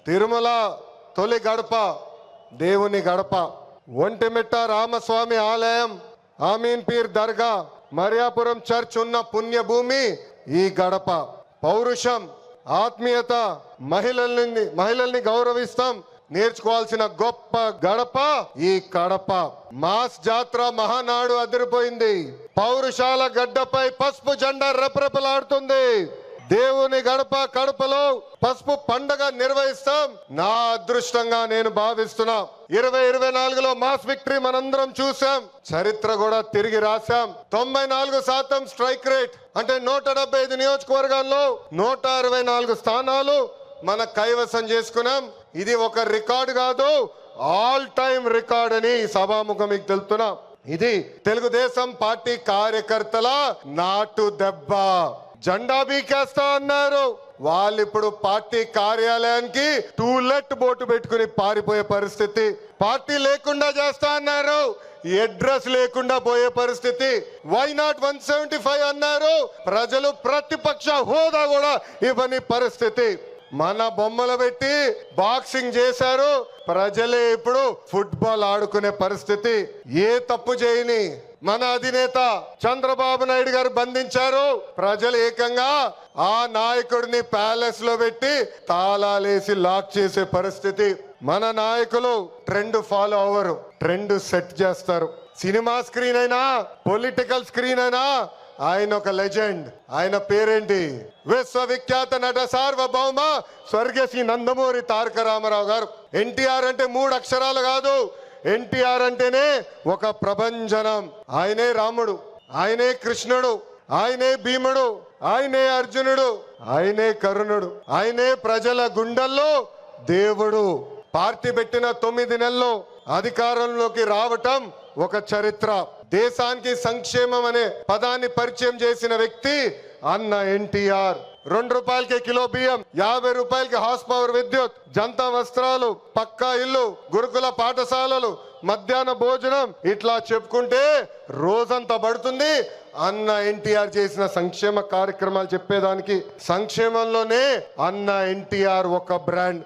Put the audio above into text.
తిరుమల తొలి గడప దేవుని గడప, ఒంటిమిట్ట రామస్వామి ఆలయం, ఆమీన్ పీర్ దర్గా, మరియాపురం చర్చ్ ఉన్న పుణ్యభూమి ఈ గడప. పౌరుషం, ఆత్మీయత, మహిళల్ని గౌరవిస్తాం నేర్చుకోవాల్సిన గొప్ప గడప ఈ కడప. మాస్ జాత్ర మహానాడు అదిరిపోయింది. పౌరుషాల గడ్డపై పసుపు జెండా రెపరెపలాడుతుంది. దేవుని గడప కడపలో పసుపు పండగ నిర్వహిస్తాం. నా అదృష్టంగా నేను భావిస్తున్నా. 2024లో మాస్ విక్టరీ మనందరం చూసాం, చరిత్ర కూడా తిరిగి రాశాం. 94% స్ట్రైక్ రేట్ అంటే 175 నియోజకవర్గాల్లో 164 స్థానాలు మన కైవసం చేసుకున్నాం. ఇది ఒక రికార్డు కాదు, ఆల్ టైమ్ రికార్డ్ అని సభాముఖం మీకు తెలుపుతున్నా. ఇది తెలుగుదేశం పార్టీ కార్యకర్తల నాటు దెబ్బ. జెండా బీకేస్తా అన్నారు, వాళ్ళు ఇప్పుడు పార్టీ కార్యాలయానికి టూలెట్ బోటు పెట్టుకుని పారిపోయే పరిస్థితి. పార్టీ లేకుండా చేస్తా అన్నారు, అడ్రస్ లేకుండా పోయే పరిస్థితి. వై నాట్ 175 అన్నారు, ప్రజలు ప్రతిపక్ష హోదా కూడా ఇవ్వని పరిస్థితి. మన బొమ్మలు పెట్టి బాక్సింగ్ చేశారు, ప్రజలే ఇప్పుడు ఫుట్బాల్ ఆడుకునే పరిస్థితి. ఏ తప్పు చేయని మన అధినేత చంద్రబాబు నాయుడు గారు బంధించారు. ప్రజలు ఏకంగా ఆ నాయకుడిని ప్యాలెస్ లో పెట్టి తాళాలేసి లాక్ చేసే పరిస్థితి. మన నాయకులు ట్రెండ్ ఫాలో అవ్వరు, ట్రెండ్ సెట్ చేస్తారు. సినిమా స్క్రీన్ అయినా పొలిటికల్ స్క్రీన్ అయినా ఆయన ఒక లెజెండ్. ఆయన పేరేంటి? విశ్వవిఖ్యాత నట సార్వభౌమ స్వర్గశ్రీ నందమూరి తారక రామారావు గారు. ఎన్టీఆర్ అంటే 3 అక్షరాలు కాదు, ఎన్టీఆర్ అంటేనే ఒక ప్రభంజనం. ఆయనే రాముడు, ఆయనే కృష్ణుడు, ఆయనే భీముడు, ఆయనే అర్జునుడు, ఆయనే కరుణుడు, ఆయనే ప్రజల గుండెల్లో దేవుడు. పార్టీ పెట్టిన 9 నెలల్లో అధికారంలోకి రావటం ఒక చరిత్ర. దేశానికి సంక్షేమం అనే పదాన్ని పరిచయం చేసిన వ్యక్తి అన్న ఎన్టీఆర్. 2 రూపాయలకి కిలో బియ్యం, 50 రూపాయలకి హార్స్ పవర్ విద్యుత్, జంతా వస్త్రాలు, పక్కా ఇల్లు, గురుకుల పాఠశాలలు, మధ్యాహ్న భోజనం, ఇట్లా చెప్పుకుంటే రోజంతా పడుతుంది. అన్న ఎన్టీఆర్ చేసిన సంక్షేమ కార్యక్రమాలు చెప్పేదానికి. సంక్షేమంలోనే అన్న ఎన్టీఆర్ ఒక బ్రాండ్.